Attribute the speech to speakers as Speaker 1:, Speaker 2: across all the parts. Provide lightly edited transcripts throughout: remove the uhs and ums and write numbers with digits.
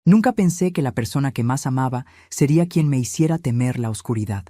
Speaker 1: Nunca pensé que la persona que más amaba sería quien me hiciera temer la oscuridad.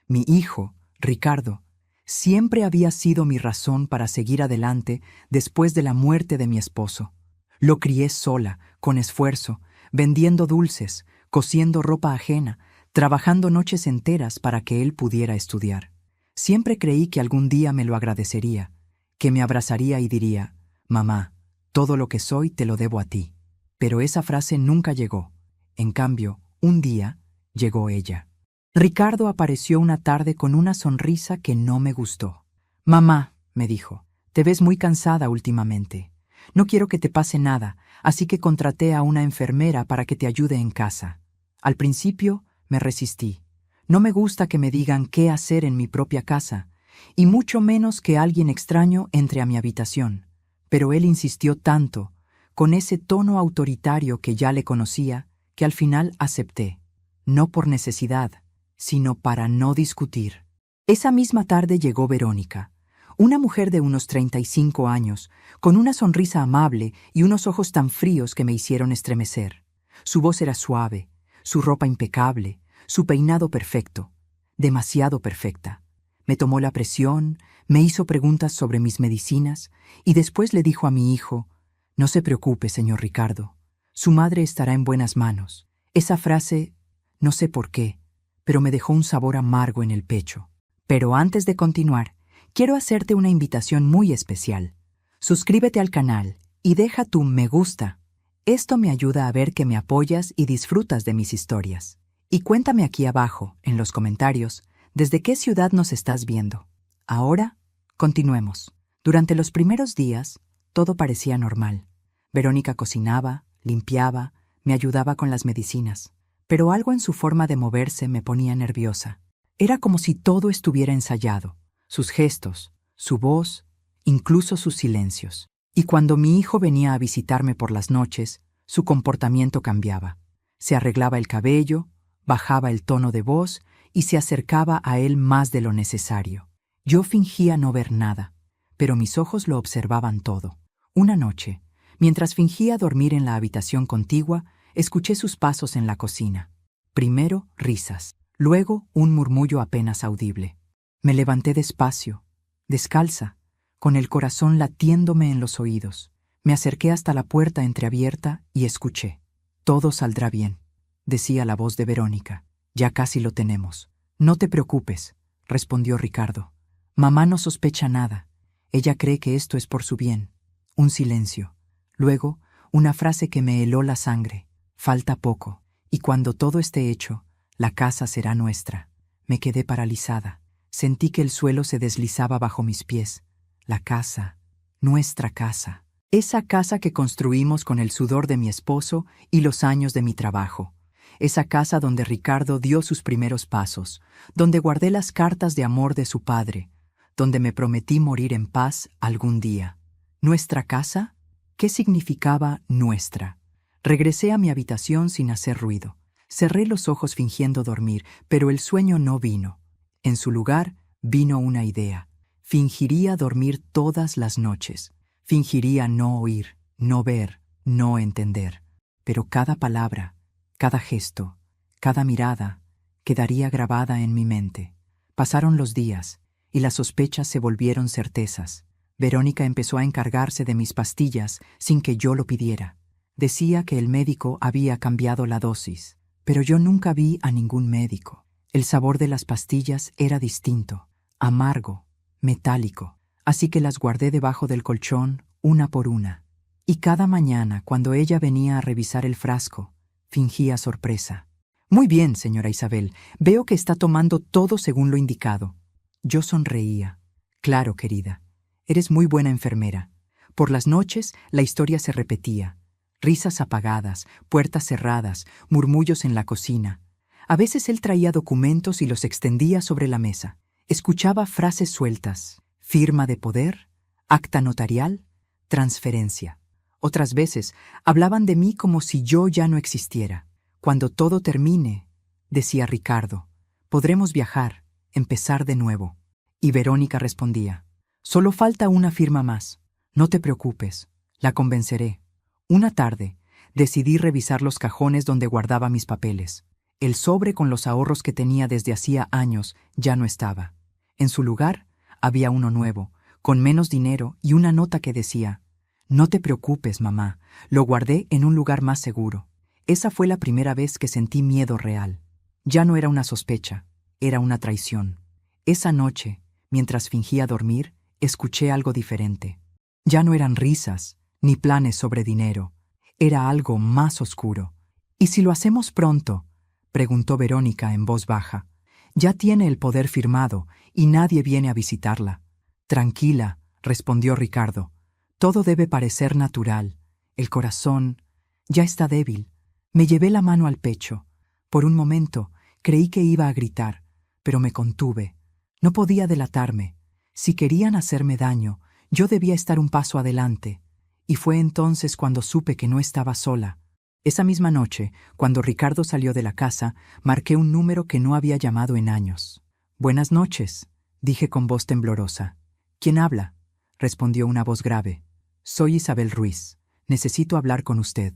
Speaker 1: Mi hijo, Ricardo, siempre había sido mi razón para seguir adelante después de la muerte de mi esposo. Lo crié sola, con esfuerzo, vendiendo dulces, cosiendo ropa ajena, trabajando noches enteras para que él pudiera estudiar. Siempre creí que algún día me lo agradecería, que me abrazaría y diría: «Mamá, todo lo que soy te lo debo a ti». Pero esa frase nunca llegó. En cambio, un día llegó ella. Ricardo apareció una tarde con una sonrisa que no me gustó. «Mamá», me dijo, «te ves muy cansada últimamente. No quiero que te pase nada, así que contraté a una enfermera para que te ayude en casa». Al principio me resistí. No me gusta que me digan qué hacer en mi propia casa, y mucho menos que alguien extraño entre a mi habitación. Pero él insistió tanto, con ese tono autoritario que ya le conocía, que al final acepté. No por necesidad, sino para no discutir. Esa misma tarde llegó Verónica, una mujer de unos 35 años, con una sonrisa amable y unos ojos tan fríos que me hicieron estremecer. Su voz era suave, su ropa impecable, su peinado perfecto, demasiado perfecta. Me tomó la presión, me hizo preguntas sobre mis medicinas y después le dijo a mi hijo: «No se preocupe, señor Ricardo, su madre estará en buenas manos». Esa frase, no sé por qué, pero me dejó un sabor amargo en el pecho. Pero antes de continuar, quiero hacerte una invitación muy especial. Suscríbete al canal y deja tu me gusta. Esto me ayuda a ver que me apoyas y disfrutas de mis historias. Y cuéntame aquí abajo, en los comentarios, desde qué ciudad nos estás viendo. Ahora, continuemos. Durante los primeros días, todo parecía normal. Verónica cocinaba, limpiaba, me ayudaba con las medicinas, pero algo en su forma de moverse me ponía nerviosa. Era como si todo estuviera ensayado, sus gestos, su voz, incluso sus silencios. Y cuando mi hijo venía a visitarme por las noches, su comportamiento cambiaba. Se arreglaba el cabello, bajaba el tono de voz y se acercaba a él más de lo necesario. Yo fingía no ver nada, pero mis ojos lo observaban todo. Una noche, mientras fingía dormir en la habitación contigua, escuché sus pasos en la cocina. Primero, risas. Luego, un murmullo apenas audible. Me levanté despacio, descalza, con el corazón latiéndome en los oídos. Me acerqué hasta la puerta entreabierta y escuché. «Todo saldrá bien», decía la voz de Verónica. «Ya casi lo tenemos». «No te preocupes», respondió Ricardo. «Mamá no sospecha nada. Ella cree que esto es por su bien». Un silencio. Luego, una frase que me heló la sangre. «Falta poco, y cuando todo esté hecho, la casa será nuestra». Me quedé paralizada. Sentí que el suelo se deslizaba bajo mis pies. La casa, nuestra casa. Esa casa que construimos con el sudor de mi esposo y los años de mi trabajo. Esa casa donde Ricardo dio sus primeros pasos, donde guardé las cartas de amor de su padre, donde me prometí morir en paz algún día. ¿Nuestra casa? ¿Qué significaba nuestra? Regresé a mi habitación sin hacer ruido. Cerré los ojos fingiendo dormir, pero el sueño no vino. En su lugar, vino una idea. Fingiría dormir todas las noches. Fingiría no oír, no ver, no entender. Pero cada palabra, cada gesto, cada mirada, quedaría grabada en mi mente. Pasaron los días, y las sospechas se volvieron certezas. Verónica empezó a encargarse de mis pastillas sin que yo lo pidiera. Decía que el médico había cambiado la dosis, pero yo nunca vi a ningún médico. El sabor de las pastillas era distinto, amargo, metálico, así que las guardé debajo del colchón, una por una. Y cada mañana, cuando ella venía a revisar el frasco, fingía sorpresa. «Muy bien, señora Isabel, veo que está tomando todo según lo indicado». Yo sonreía. «Claro, querida, eres muy buena enfermera». Por las noches, la historia se repetía. Risas apagadas, puertas cerradas, murmullos en la cocina. A veces él traía documentos y los extendía sobre la mesa. Escuchaba frases sueltas: firma de poder, acta notarial, transferencia. Otras veces hablaban de mí como si yo ya no existiera. «Cuando todo termine», decía Ricardo, «podremos viajar, empezar de nuevo». Y Verónica respondía: «Solo falta una firma más. No te preocupes, la convenceré». Una tarde, Decidí revisar los cajones donde guardaba mis papeles. El sobre con los ahorros que tenía desde hacía años ya no estaba. En su lugar, había uno nuevo, con menos dinero y una nota que decía: «No te preocupes, mamá, lo guardé en un lugar más seguro». Esa fue la primera vez que sentí miedo real. Ya no era una sospecha, era una traición. Esa noche, mientras fingía dormir, escuché algo diferente. Ya no eran risas, ni planes sobre dinero. Era algo más oscuro. «¿Y si lo hacemos pronto?», preguntó Verónica en voz baja. «Ya tiene el poder firmado y nadie viene a visitarla». «Tranquila», respondió Ricardo. «Todo debe parecer natural. El corazón ya está débil». Me llevé la mano al pecho. Por un momento creí que iba a gritar, pero me contuve. No podía delatarme. Si querían hacerme daño, yo debía estar un paso adelante. Y fue entonces cuando supe que no estaba sola. Esa misma noche, cuando Ricardo salió de la casa, marqué un número que no había llamado en años. «Buenas noches», dije con voz temblorosa. «¿Quién habla?», respondió una voz grave. «Soy Isabel Ruiz. Necesito hablar con usted.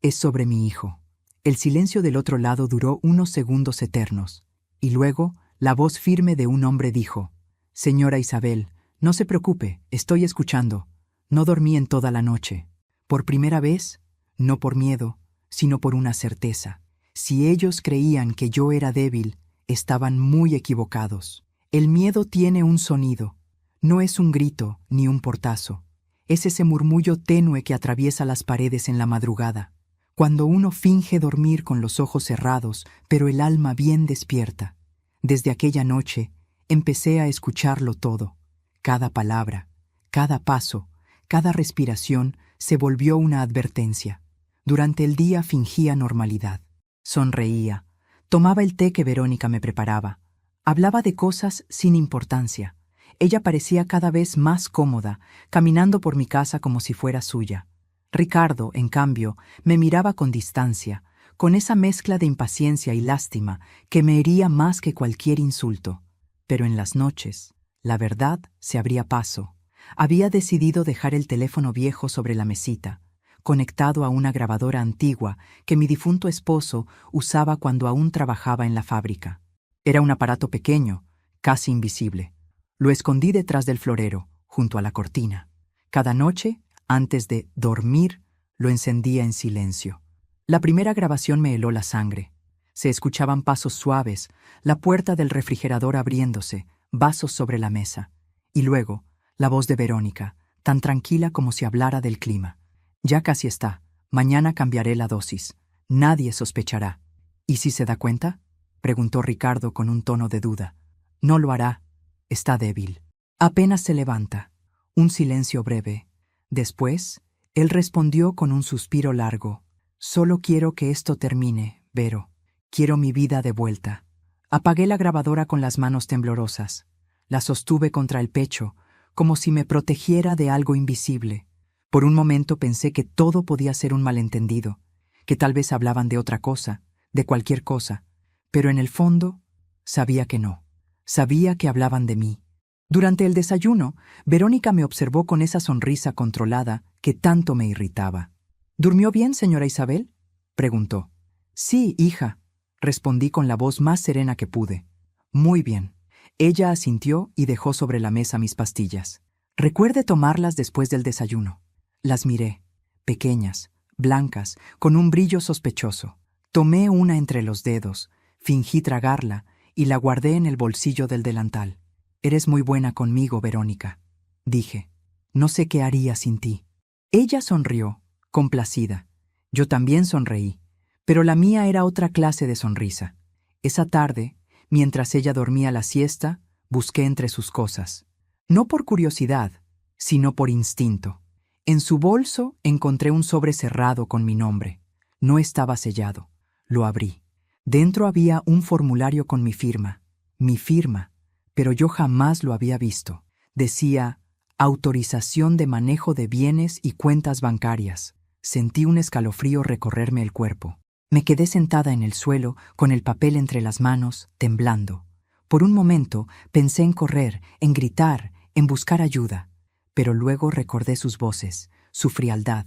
Speaker 1: Es sobre mi hijo». El silencio del otro lado duró unos segundos eternos, y luego la voz firme de un hombre dijo: «Señora Isabel, no se preocupe, estoy escuchando. No dormí en toda la noche. Por primera vez, no por miedo, sino por una certeza. Si ellos creían que yo era débil, estaban muy equivocados. El miedo tiene un sonido. No es un grito ni un portazo. Es ese murmullo tenue que atraviesa las paredes en la madrugada, cuando uno finge dormir con los ojos cerrados, pero el alma bien despierta. Desde aquella noche, empecé a escucharlo todo. Cada palabra, cada paso, cada respiración se volvió una advertencia. Durante el día fingía normalidad. Sonreía. Tomaba el té que Verónica me preparaba. Hablaba de cosas sin importancia. Ella parecía cada vez más cómoda, caminando por mi casa como si fuera suya. Ricardo, en cambio, me miraba con distancia, con esa mezcla de impaciencia y lástima que me hería más que cualquier insulto. Pero en las noches, la verdad se abría paso. Había decidido dejar el teléfono viejo sobre la mesita, conectado a una grabadora antigua que mi difunto esposo usaba cuando aún trabajaba en la fábrica. Era un aparato pequeño, casi invisible. Lo escondí detrás del florero, junto a la cortina. Cada noche, antes de dormir, lo encendía en silencio. La primera grabación me heló la sangre. Se escuchaban pasos suaves, la puerta del refrigerador abriéndose, vasos sobre la mesa. Y luego, la voz de Verónica, tan tranquila como si hablara del clima. «Ya casi está. Mañana cambiaré la dosis. Nadie sospechará». «¿Y si se da cuenta?», preguntó Ricardo con un tono de duda. «No lo hará. Está débil. Apenas se levanta». Un silencio breve. Después, él respondió con un suspiro largo. «Solo quiero que esto termine, Vero. Quiero mi vida de vuelta». Apagué la grabadora con las manos temblorosas. La sostuve contra el pecho, como si me protegiera de algo invisible. Por un momento pensé que todo podía ser un malentendido, que tal vez hablaban de otra cosa, de cualquier cosa, pero en el fondo sabía que no. Sabía que hablaban de mí. Durante el desayuno, Verónica me observó con esa sonrisa controlada que tanto me irritaba. «¿Durmió bien, señora Isabel?», preguntó. «Sí, hija», respondí con la voz más serena que pude. «Muy bien». Ella asintió y dejó sobre la mesa mis pastillas. «Recuerde tomarlas después del desayuno». Las miré, pequeñas, blancas, con un brillo sospechoso. Tomé una entre los dedos, fingí tragarla y la guardé en el bolsillo del delantal. «Eres muy buena conmigo, Verónica», dije. «No sé qué haría sin ti». Ella sonrió, complacida. Yo también sonreí, pero la mía era otra clase de sonrisa. Esa tarde, mientras ella dormía la siesta, busqué entre sus cosas. No por curiosidad, sino por instinto. En su bolso encontré un sobre cerrado con mi nombre. No estaba sellado. Lo abrí. Dentro había un formulario con mi firma, pero yo jamás lo había visto. Decía: «Autorización de manejo de bienes y cuentas bancarias». Sentí un escalofrío recorrerme el cuerpo. Me quedé sentada en el suelo, con el papel entre las manos, temblando. Por un momento pensé en correr, en gritar, en buscar ayuda. Pero luego recordé sus voces, su frialdad.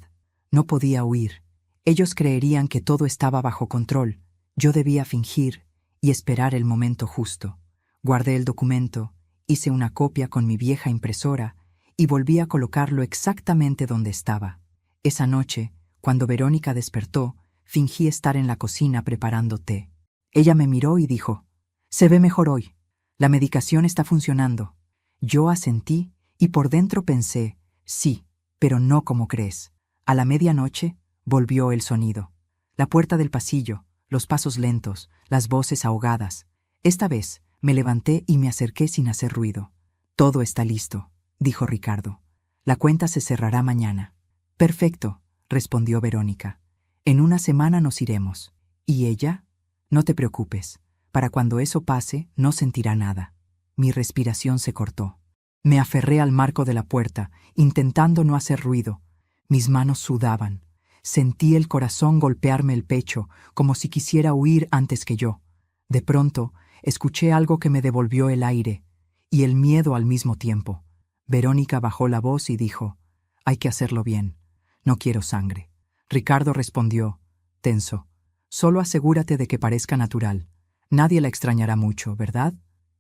Speaker 1: No podía huir. Ellos creerían que todo estaba bajo control. Yo debía fingir y esperar el momento justo. Guardé el documento, hice una copia con mi vieja impresora y volví a colocarlo exactamente donde estaba. Esa noche, cuando Verónica despertó, fingí estar en la cocina preparando té. Ella me miró y dijo: «Se ve mejor hoy. La medicación está funcionando». Yo asentí y por dentro pensé: sí, pero no como crees. A la medianoche volvió el sonido. La puerta del pasillo, los pasos lentos, las voces ahogadas. Esta vez me levanté y me acerqué sin hacer ruido. «Todo está listo», dijo Ricardo. «La cuenta se cerrará mañana». «Perfecto», respondió Verónica. «En una semana nos iremos». «¿Y ella?» «No te preocupes. Para cuando eso pase, no sentirá nada». Mi respiración se cortó. Me aferré al marco de la puerta, intentando no hacer ruido. Mis manos sudaban. Sentí el corazón golpearme el pecho, como si quisiera huir antes que yo. De pronto, escuché algo que me devolvió el aire y el miedo al mismo tiempo. Verónica bajó la voz y dijo: «Hay que hacerlo bien. No quiero sangre». Ricardo respondió, tenso: «Solo asegúrate de que parezca natural. Nadie la extrañará mucho, ¿verdad?»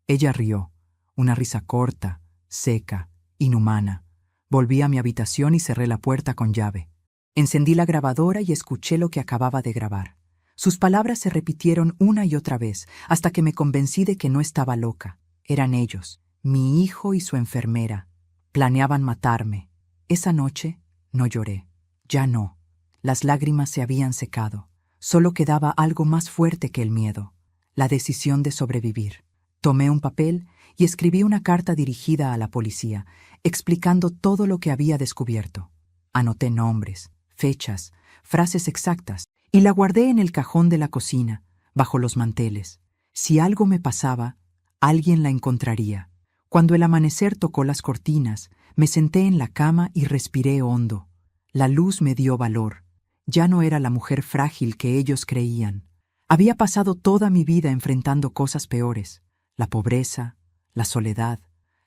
Speaker 1: Ella rió, una risa corta, seca, inhumana. Volví a mi habitación y cerré la puerta con llave. Encendí la grabadora y escuché lo que acababa de grabar. Sus palabras se repitieron una y otra vez, hasta que me convencí de que no estaba loca. Eran ellos, mi hijo y su enfermera. Planeaban matarme. Esa noche no lloré. Ya no. Las lágrimas se habían secado. Solo quedaba algo más fuerte que el miedo: la decisión de sobrevivir. Tomé un papel y escribí una carta dirigida a la policía, explicando todo lo que había descubierto. Anoté nombres, fechas, frases exactas, y la guardé en el cajón de la cocina, bajo los manteles. Si algo me pasaba, alguien la encontraría. Cuando el amanecer tocó las cortinas, me senté en la cama y respiré hondo. La luz me dio valor. Ya no era la mujer frágil que ellos creían. Había pasado toda mi vida enfrentando cosas peores: la pobreza, la soledad,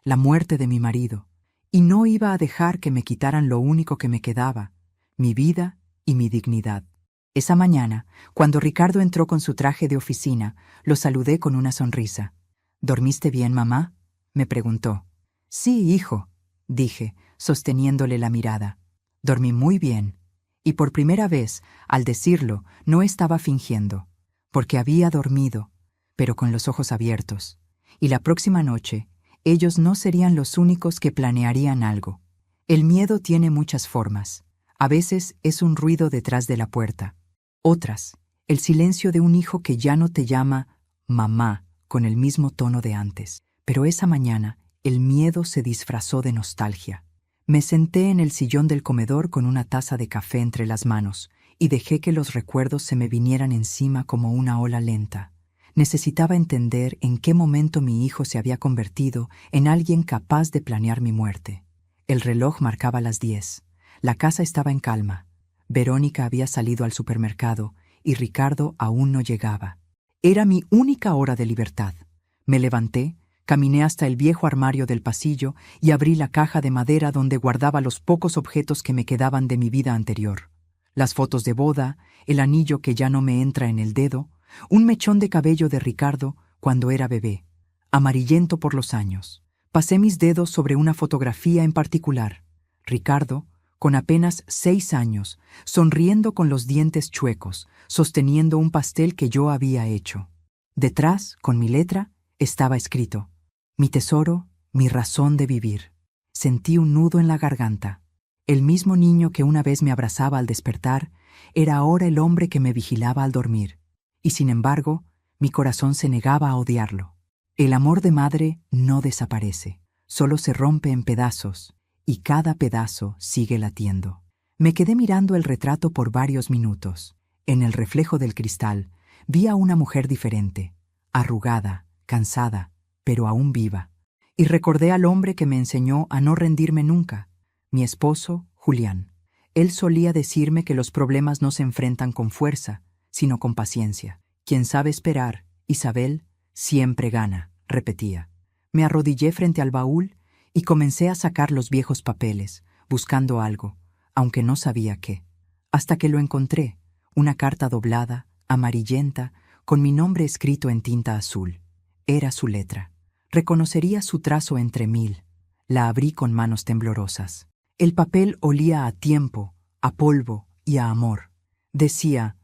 Speaker 1: la muerte de mi marido, y no iba a dejar que me quitaran lo único que me quedaba: mi vida y mi dignidad. Esa mañana, cuando Ricardo entró con su traje de oficina, lo saludé con una sonrisa. «¿Dormiste bien, mamá?», me preguntó. «Sí, hijo», dije, sosteniéndole la mirada. «Dormí muy bien». Y por primera vez, al decirlo, no estaba fingiendo, porque había dormido, pero con los ojos abiertos. Y la próxima noche, ellos no serían los únicos que planearían algo. El miedo tiene muchas formas. A veces es un ruido detrás de la puerta. Otras, el silencio de un hijo que ya no te llama mamá con el mismo tono de antes. Pero esa mañana, el miedo se disfrazó de nostalgia. Me senté en el sillón del comedor con una taza de café entre las manos y dejé que los recuerdos se me vinieran encima como una ola lenta. Necesitaba entender en qué momento mi hijo se había convertido en alguien capaz de planear mi muerte. El reloj marcaba las 10. La casa estaba en calma. Verónica había salido al supermercado y Ricardo aún no llegaba. Era mi única hora de libertad. Me levanté, caminé hasta el viejo armario del pasillo y abrí la caja de madera donde guardaba los pocos objetos que me quedaban de mi vida anterior. Las fotos de boda, el anillo que ya no me entra en el dedo, un mechón de cabello de Ricardo cuando era bebé, amarillento por los años. Pasé mis dedos sobre una fotografía en particular. Ricardo, con apenas 6 años, sonriendo con los dientes chuecos, sosteniendo un pastel que yo había hecho. Detrás, con mi letra, estaba escrito: «Mi tesoro, mi razón de vivir». Sentí un nudo en la garganta. El mismo niño que una vez me abrazaba al despertar era ahora el hombre que me vigilaba al dormir. Y sin embargo, mi corazón se negaba a odiarlo. El amor de madre no desaparece, solo se rompe en pedazos, y cada pedazo sigue latiendo. Me quedé mirando el retrato por varios minutos. En el reflejo del cristal vi a una mujer diferente, arrugada, cansada, pero aún viva. Y recordé al hombre que me enseñó a no rendirme nunca, mi esposo, Julián. Él solía decirme que los problemas no se enfrentan con fuerza, sino con paciencia. Quien sabe esperar, Isabel, siempre gana, repetía. Me arrodillé frente al baúl y comencé a sacar los viejos papeles, buscando algo, aunque no sabía qué. Hasta que lo encontré, Una carta doblada, amarillenta, con mi nombre escrito en tinta azul. Era su letra. Reconocería su trazo entre mil. La abrí con manos temblorosas. El papel olía a tiempo, a polvo y a amor. Decía: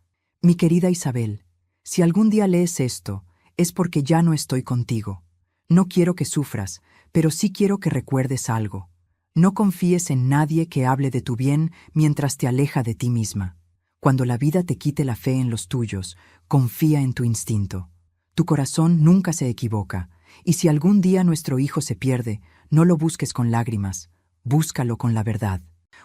Speaker 1: mi querida Isabel, si algún día lees esto, es porque ya no estoy contigo. No quiero que sufras, pero sí quiero que recuerdes algo. No confíes en nadie que hable de tu bien mientras te aleja de ti misma. Cuando la vida te quite la fe en los tuyos, confía en tu instinto. Tu corazón nunca se equivoca, y si algún día nuestro hijo se pierde, no lo busques con lágrimas, búscalo con la verdad.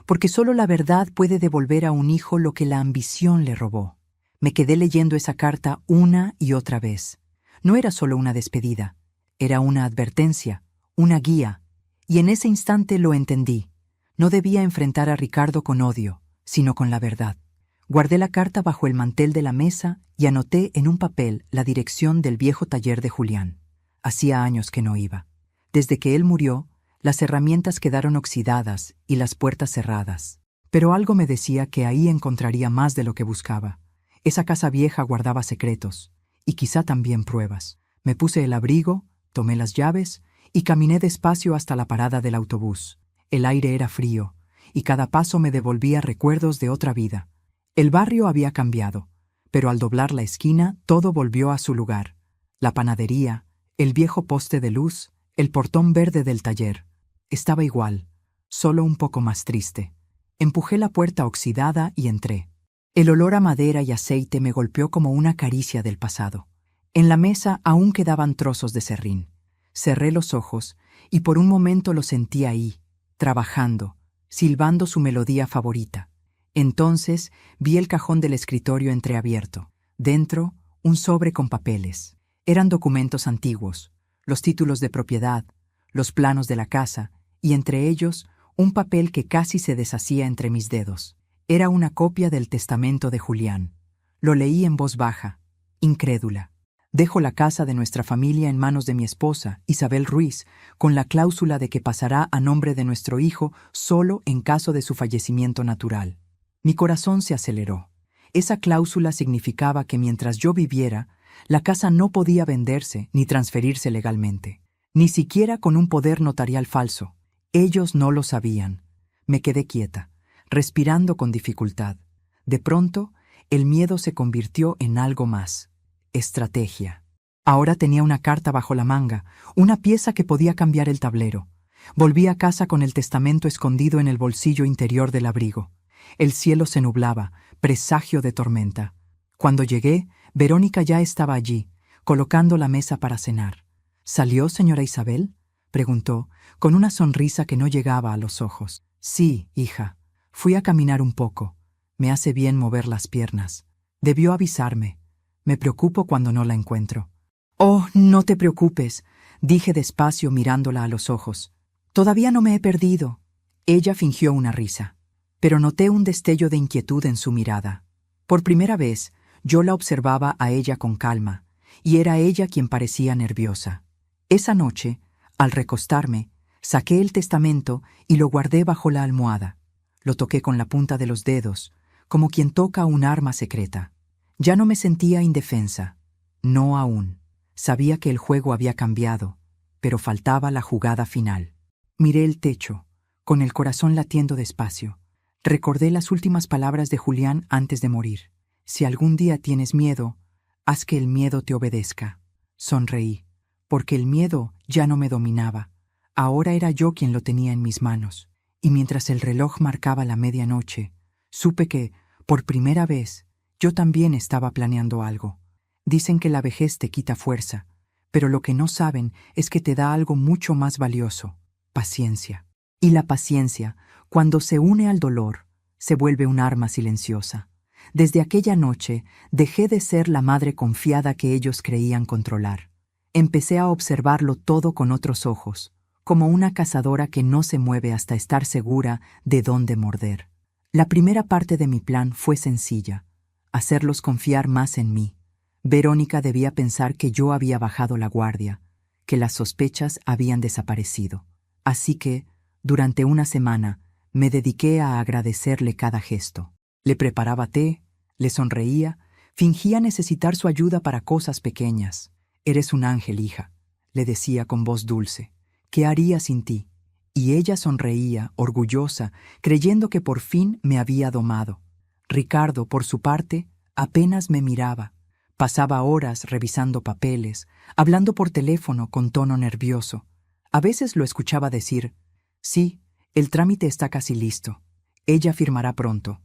Speaker 1: Porque solo la verdad puede devolver a un hijo lo que la ambición le robó. Me quedé leyendo esa carta una y otra vez. No era solo una despedida, era una advertencia, una guía, y en ese instante lo entendí. No debía enfrentar a Ricardo con odio, sino con la verdad. Guardé la carta bajo el mantel de la mesa y anoté en un papel la dirección del viejo taller de Julián. Hacía años que no iba. Desde que él murió, las herramientas quedaron oxidadas y las puertas cerradas. Pero algo me decía que ahí encontraría más de lo que buscaba. Esa casa vieja guardaba secretos, y quizá también pruebas. Me puse el abrigo, tomé las llaves y caminé despacio hasta la parada del autobús. El aire era frío, y cada paso me devolvía recuerdos de otra vida. El barrio había cambiado, pero al doblar la esquina todo volvió a su lugar. La panadería, el viejo poste de luz, el portón verde del taller. Estaba igual, solo un poco más triste. Empujé la puerta oxidada y entré. El olor a madera y aceite me golpeó como una caricia del pasado. En la mesa aún quedaban trozos de serrín. Cerré los ojos y por un momento lo sentí ahí, trabajando, silbando su melodía favorita. Entonces vi el cajón del escritorio entreabierto. Dentro, un sobre con papeles. Eran documentos antiguos, los títulos de propiedad, los planos de la casa, y entre ellos, un papel que casi se deshacía entre mis dedos. Era una copia del testamento de Julián. Lo leí en voz baja, incrédula. Dejo la casa de nuestra familia en manos de mi esposa, Isabel Ruiz, con la cláusula de que pasará a nombre de nuestro hijo solo en caso de su fallecimiento natural. Mi corazón se aceleró. Esa cláusula significaba que mientras yo viviera, la casa no podía venderse ni transferirse legalmente, ni siquiera con un poder notarial falso. Ellos no lo sabían. Me quedé quieta, respirando con dificultad. De pronto, el miedo se convirtió en algo más: estrategia. Ahora tenía una carta bajo la manga, una pieza que podía cambiar el tablero. Volví a casa con el testamento escondido en el bolsillo interior del abrigo. El cielo se nublaba, presagio de tormenta. Cuando llegué, Verónica ya estaba allí, colocando la mesa para cenar. ¿Salió, señora Isabel?, preguntó, con una sonrisa que no llegaba a los ojos. Sí, hija. Fui a caminar un poco. Me hace bien mover las piernas. Debió avisarme. Me preocupo cuando no la encuentro. Oh, no te preocupes, dije despacio mirándola a los ojos. Todavía no me he perdido. Ella fingió una risa, pero noté un destello de inquietud en su mirada. Por primera vez, yo la observaba a ella con calma, y era ella quien parecía nerviosa. Esa noche, al recostarme, saqué el testamento y lo guardé bajo la almohada. Lo toqué con la punta de los dedos, como quien toca un arma secreta. Ya no me sentía indefensa. No aún. Sabía que el juego había cambiado, pero faltaba la jugada final. Miré el techo, con el corazón latiendo despacio. Recordé las últimas palabras de Julián antes de morir. Si algún día tienes miedo, haz que el miedo te obedezca. Sonreí, porque el miedo ya no me dominaba. Ahora era yo quien lo tenía en mis manos. Y mientras el reloj marcaba la medianoche, supe que, por primera vez, yo también estaba planeando algo. Dicen que la vejez te quita fuerza, pero lo que no saben es que te da algo mucho más valioso: paciencia. Y la paciencia, cuando se une al dolor, se vuelve un arma silenciosa. Desde aquella noche dejé de ser la madre confiada que ellos creían controlar. Empecé a observarlo todo con otros ojos, como una cazadora que no se mueve hasta estar segura de dónde morder. La primera parte de mi plan fue sencilla: hacerlos confiar más en mí. Verónica debía pensar que yo había bajado la guardia, que las sospechas habían desaparecido. Así que, durante una semana, me dediqué a agradecerle cada gesto. Le preparaba té, Le sonreía, fingía necesitar su ayuda para cosas pequeñas. «Eres un ángel, hija», le decía con voz dulce. «¿Qué haría sin ti?» Y ella sonreía, orgullosa, creyendo que por fin me había domado. Ricardo, por su parte, apenas me miraba. Pasaba horas revisando papeles, hablando por teléfono con tono nervioso. A veces lo escuchaba decir: «Sí, el trámite está casi listo. Ella firmará pronto».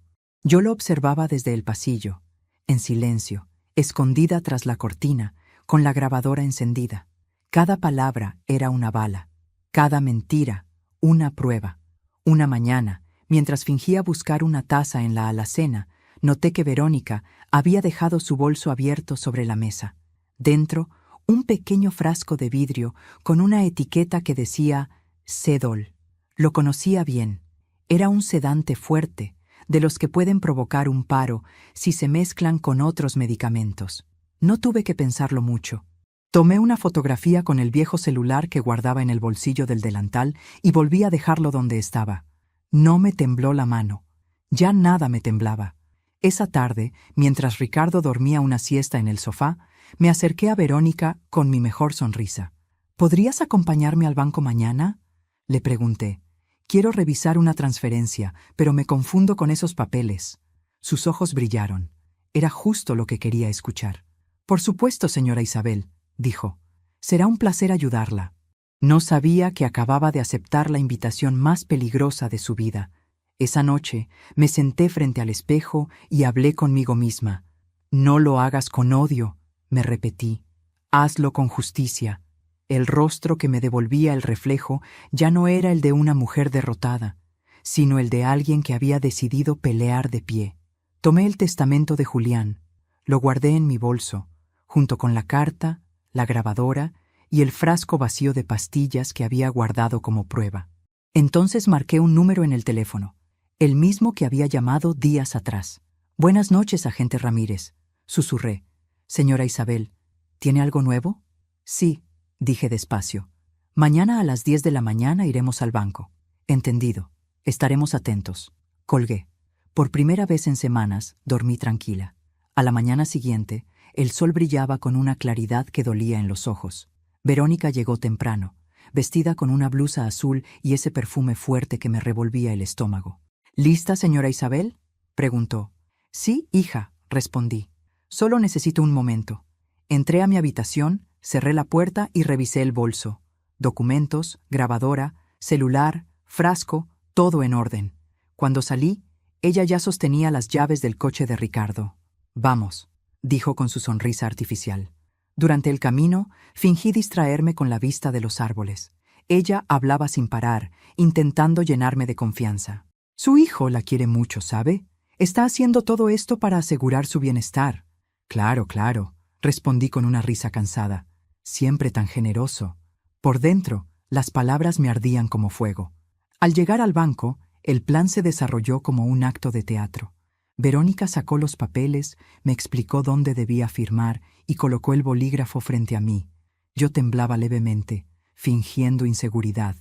Speaker 1: Yo lo observaba desde el pasillo, en silencio, escondida tras la cortina, con la grabadora encendida. Cada palabra era una bala, cada mentira una prueba. Una mañana, mientras fingía buscar una taza en la alacena, noté que Verónica había dejado su bolso abierto sobre la mesa. Dentro, un pequeño frasco de vidrio con una etiqueta que decía Sedol. Lo conocía bien. Era un sedante fuerte, de los que pueden provocar un paro si se mezclan con otros medicamentos. No tuve que pensarlo mucho. Tomé una fotografía con el viejo celular que guardaba en el bolsillo del delantal y volví a dejarlo donde estaba. No me tembló la mano. Ya nada me temblaba. Esa tarde, mientras Ricardo dormía una siesta en el sofá, me acerqué a Verónica con mi mejor sonrisa. «¿Podrías acompañarme al banco mañana?», le pregunté. «Quiero revisar una transferencia, pero me confundo con esos papeles». Sus ojos brillaron. Era justo lo que quería escuchar. «Por supuesto, señora Isabel», dijo. «Será un placer ayudarla». No sabía que acababa de aceptar la invitación más peligrosa de su vida. Esa noche me senté frente al espejo y hablé conmigo misma. «No lo hagas con odio», me repetí. «Hazlo con justicia». El rostro que me devolvía el reflejo ya no era el de una mujer derrotada, sino el de alguien que había decidido pelear de pie. Tomé el testamento de Julián, lo guardé en mi bolso, junto con la carta, la grabadora y el frasco vacío de pastillas que había guardado como prueba. Entonces marqué un número en el teléfono, el mismo que había llamado días atrás. «Buenas noches, agente Ramírez», susurré. «Señora Isabel, ¿tiene algo nuevo?» «Sí», dije despacio. «Mañana a las 10 de la mañana iremos al banco». «Entendido. Estaremos atentos». Colgué. Por primera vez en semanas dormí tranquila. A la mañana siguiente, el sol brillaba con una claridad que dolía en los ojos. Verónica llegó temprano, vestida con una blusa azul y ese perfume fuerte que me revolvía el estómago. «¿Lista, señora Isabel?», preguntó. «Sí, hija», respondí. «Solo necesito un momento». Entré a mi habitación, cerré la puerta y revisé el bolso. Documentos, grabadora, celular, frasco, todo en orden. Cuando salí, ella ya sostenía las llaves del coche de Ricardo. «Vamos», dijo con su sonrisa artificial. Durante el camino, fingí distraerme con la vista de los árboles. Ella hablaba sin parar, intentando llenarme de confianza. «Su hijo la quiere mucho, ¿sabe? Está haciendo todo esto para asegurar su bienestar». «Claro, claro», respondí con una risa cansada. «Siempre tan generoso». Por dentro, las palabras me ardían como fuego. Al llegar al banco, el plan se desarrolló como un acto de teatro. Verónica sacó los papeles, me explicó dónde debía firmar y colocó el bolígrafo frente a mí. Yo temblaba levemente, fingiendo inseguridad.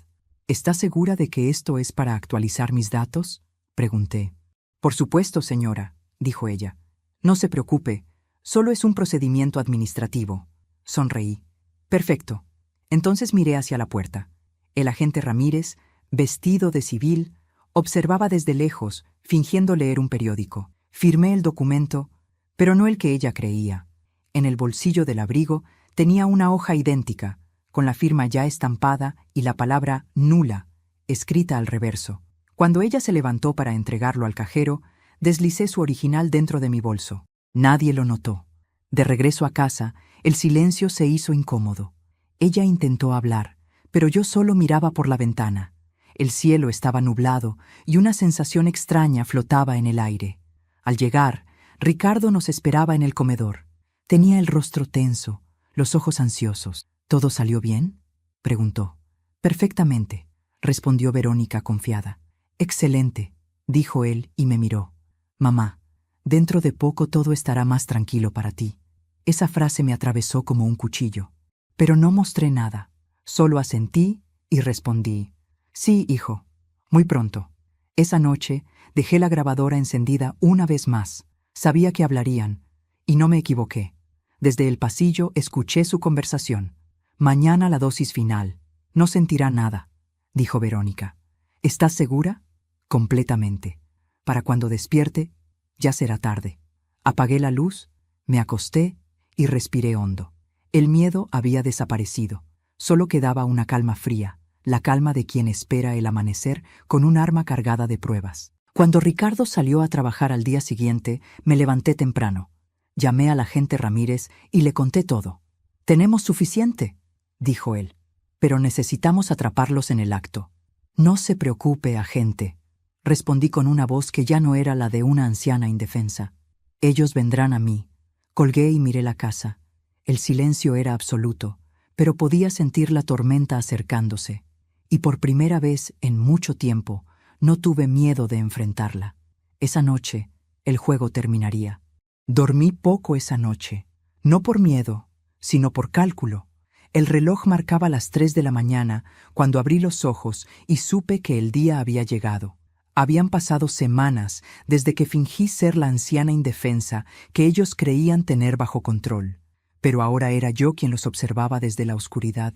Speaker 1: «¿Está segura de que esto es para actualizar mis datos?», pregunté. «Por supuesto, señora», dijo ella. «No se preocupe, solo es un procedimiento administrativo». Sonreí. «Perfecto». Entonces miré hacia la puerta. El agente Ramírez, vestido de civil, observaba desde lejos, fingiendo leer un periódico. Firmé el documento, pero no el que ella creía. En el bolsillo del abrigo tenía una hoja idéntica, con la firma ya estampada y la palabra «nula», escrita al reverso. Cuando ella se levantó para entregarlo al cajero, deslicé su original dentro de mi bolso. Nadie lo notó. De regreso a casa, el silencio se hizo incómodo. Ella intentó hablar, pero yo solo miraba por la ventana. El cielo estaba nublado y una sensación extraña flotaba en el aire. Al llegar, Ricardo nos esperaba en el comedor. Tenía el rostro tenso, los ojos ansiosos. «¿Todo salió bien?», preguntó. «Perfectamente», respondió Verónica confiada. «Excelente», dijo él y me miró. «Mamá, dentro de poco todo estará más tranquilo para ti». Esa frase me atravesó como un cuchillo. Pero no mostré nada. Solo asentí y respondí: «Sí, hijo, muy pronto». Esa noche dejé la grabadora encendida una vez más. Sabía que hablarían, y no me equivoqué. Desde el pasillo escuché su conversación. Mañana la dosis final. No sentirá nada, dijo Verónica. ¿Estás segura? Completamente. Para cuando despierte, ya será tarde. Apagué la luz, me acosté y respiré hondo. El miedo había desaparecido. Solo quedaba una calma fría, la calma de quien espera el amanecer con un arma cargada de pruebas. Cuando Ricardo salió a trabajar al día siguiente, me levanté temprano. Llamé al agente Ramírez y le conté todo. «Tenemos suficiente», dijo él, «pero necesitamos atraparlos en el acto». «No se preocupe, agente», respondí con una voz que ya no era la de una anciana indefensa. «Ellos vendrán a mí». Colgué y miré la casa. El silencio era absoluto, pero podía sentir la tormenta acercándose, y por primera vez en mucho tiempo no tuve miedo de enfrentarla. Esa noche, el juego terminaría. Dormí poco esa noche, no por miedo, sino por cálculo. El reloj marcaba las 3 de la mañana cuando abrí los ojos y supe que el día había llegado. Habían pasado semanas desde que fingí ser la anciana indefensa que ellos creían tener bajo control, pero ahora era yo quien los observaba desde la oscuridad,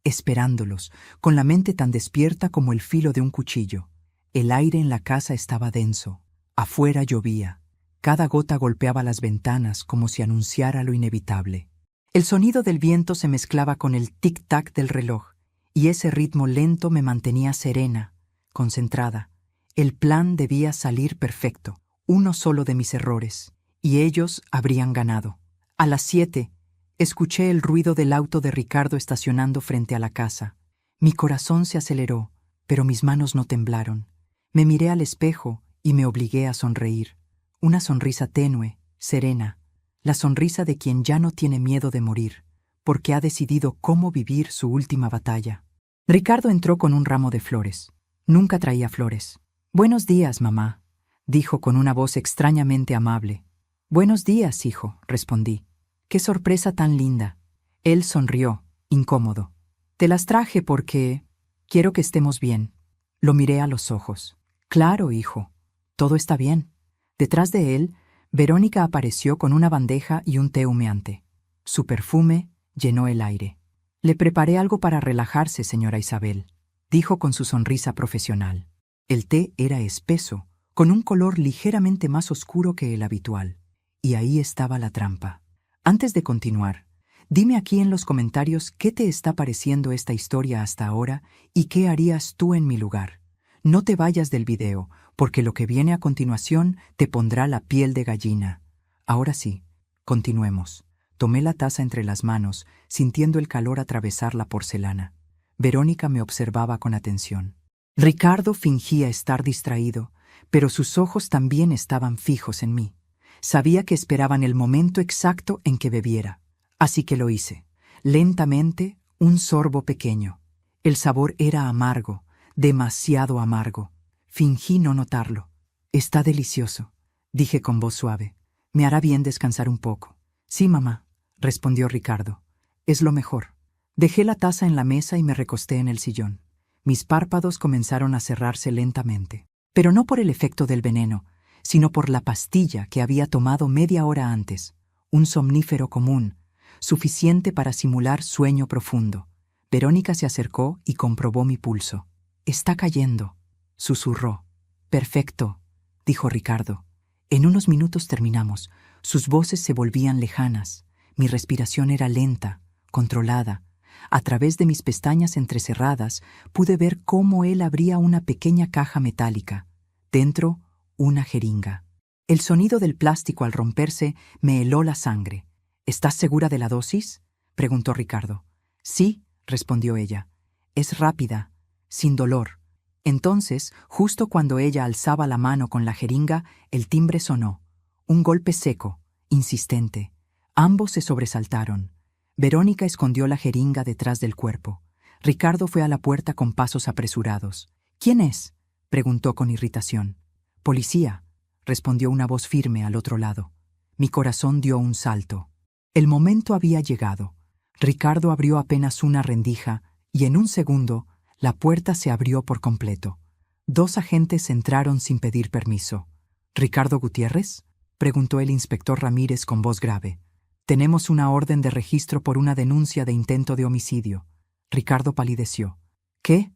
Speaker 1: esperándolos, con la mente tan despierta como el filo de un cuchillo. El aire en la casa estaba denso. Afuera llovía. Cada gota golpeaba las ventanas como si anunciara lo inevitable. El sonido del viento se mezclaba con el tic-tac del reloj, y ese ritmo lento me mantenía serena, concentrada. El plan debía salir perfecto, uno solo de mis errores, y ellos habrían ganado. A las 7, escuché el ruido del auto de Ricardo estacionando frente a la casa. Mi corazón se aceleró, pero mis manos no temblaron. Me miré al espejo y me obligué a sonreír. Una sonrisa tenue, serena, la sonrisa de quien ya no tiene miedo de morir, porque ha decidido cómo vivir su última batalla. Ricardo entró con un ramo de flores. Nunca traía flores. «Buenos días, mamá», dijo con una voz extrañamente amable. «Buenos días, hijo», respondí. «Qué sorpresa tan linda». Él sonrió, incómodo. «Te las traje porque quiero que estemos bien». Lo miré a los ojos. «Claro, hijo. Todo está bien». Detrás de él, Verónica apareció con una bandeja y un té humeante. Su perfume llenó el aire. «Le preparé algo para relajarse, señora Isabel», dijo con su sonrisa profesional. El té era espeso, con un color ligeramente más oscuro que el habitual. Y ahí estaba la trampa. Antes de continuar, dime aquí en los comentarios qué te está pareciendo esta historia hasta ahora y qué harías tú en mi lugar. No te vayas del video, porque lo que viene a continuación te pondrá la piel de gallina. Ahora sí, continuemos. Tomé la taza entre las manos, sintiendo el calor atravesar la porcelana. Verónica me observaba con atención. Ricardo fingía estar distraído, pero sus ojos también estaban fijos en mí. Sabía que esperaban el momento exacto en que bebiera. Así que lo hice. Lentamente, un sorbo pequeño. El sabor era amargo, demasiado amargo. Fingí no notarlo. «Está delicioso», dije con voz suave. «Me hará bien descansar un poco». «Sí, mamá», respondió Ricardo. «Es lo mejor». Dejé la taza en la mesa y me recosté en el sillón. Mis párpados comenzaron a cerrarse lentamente, pero no por el efecto del veneno, sino por la pastilla que había tomado media hora antes, un somnífero común, suficiente para simular sueño profundo. Verónica se acercó y comprobó mi pulso. «Está cayendo», susurró. «Perfecto», dijo Ricardo. En unos minutos terminamos. Sus voces se volvían lejanas. Mi respiración era lenta, controlada. A través de mis pestañas entrecerradas pude ver cómo él abría una pequeña caja metálica. Dentro, una jeringa. El sonido del plástico al romperse me heló la sangre. «¿Estás segura de la dosis?», preguntó Ricardo. «Sí», respondió ella. «Es rápida, sin dolor». Entonces, justo cuando ella alzaba la mano con la jeringa, el timbre sonó. Un golpe seco, insistente. Ambos se sobresaltaron. Verónica escondió la jeringa detrás del cuerpo. Ricardo fue a la puerta con pasos apresurados. «¿Quién es?», preguntó con irritación. «Policía», respondió una voz firme al otro lado. Mi corazón dio un salto. El momento había llegado. Ricardo abrió apenas una rendija y en un segundo la puerta se abrió por completo. 2 agentes entraron sin pedir permiso. «¿Ricardo Gutiérrez?», preguntó el inspector Ramírez con voz grave. Tenemos una orden de registro por una denuncia de intento de homicidio. Ricardo palideció. ¿Qué?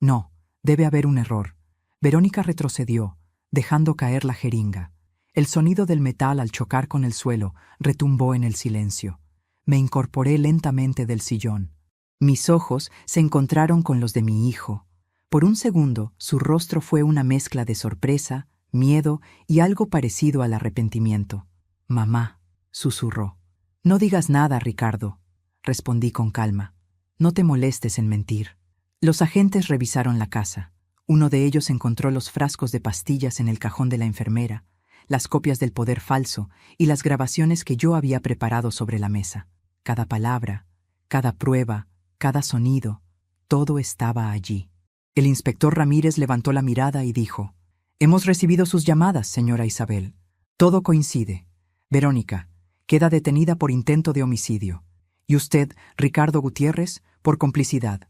Speaker 1: No, debe haber un error. Verónica retrocedió, dejando caer la jeringa. El sonido del metal al chocar con el suelo retumbó en el silencio. Me incorporé lentamente del sillón. Mis ojos se encontraron con los de mi hijo. Por un segundo, su rostro fue una mezcla de sorpresa, miedo y algo parecido al arrepentimiento. «Mamá», susurró. «No digas nada, Ricardo», respondí con calma. «No te molestes en mentir». Los agentes revisaron la casa. Uno de ellos encontró los frascos de pastillas en el cajón de la enfermera, las copias del poder falso y las grabaciones que yo había preparado sobre la mesa. Cada palabra, cada prueba, cada sonido, todo estaba allí. El inspector Ramírez levantó la mirada y dijo: «Hemos recibido sus llamadas, señora Isabel. Todo coincide. Verónica queda detenida por intento de homicidio. Y usted, Ricardo Gutiérrez, por complicidad.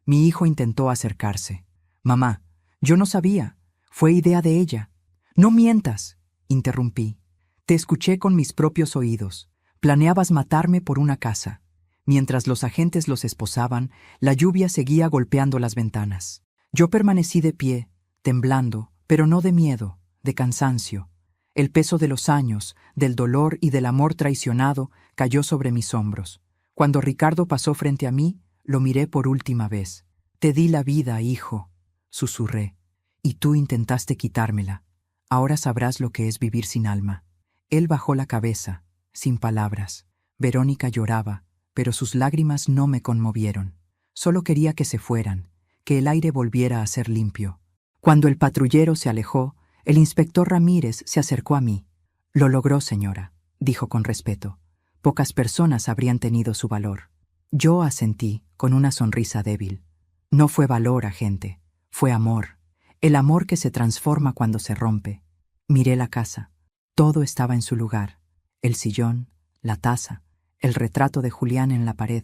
Speaker 1: Mi hijo intentó acercarse. Mamá, yo no sabía. Fue idea de ella». «No mientas», interrumpí. «Te escuché con mis propios oídos. Planeabas matarme por una casa». Mientras los agentes los esposaban, la lluvia seguía golpeando las ventanas. Yo permanecí de pie, temblando, pero no de miedo, de cansancio. El peso de los años, del dolor y del amor traicionado cayó sobre mis hombros. Cuando Ricardo pasó frente a mí, lo miré por última vez. «Te di la vida, hijo», susurré, «y tú intentaste quitármela. Ahora sabrás lo que es vivir sin alma». Él bajó la cabeza, sin palabras. Verónica lloraba, pero sus lágrimas no me conmovieron. Solo quería que se fueran, que el aire volviera a ser limpio. Cuando el patrullero se alejó, el inspector Ramírez se acercó a mí. «Lo logró, señora», dijo con respeto. «Pocas personas habrían tenido su valor». Yo asentí, con una sonrisa débil. No fue valor, agente, fue amor. El amor que se transforma cuando se rompe. Miré la casa. Todo estaba en su lugar. El sillón, la taza, el retrato de Julián en la pared,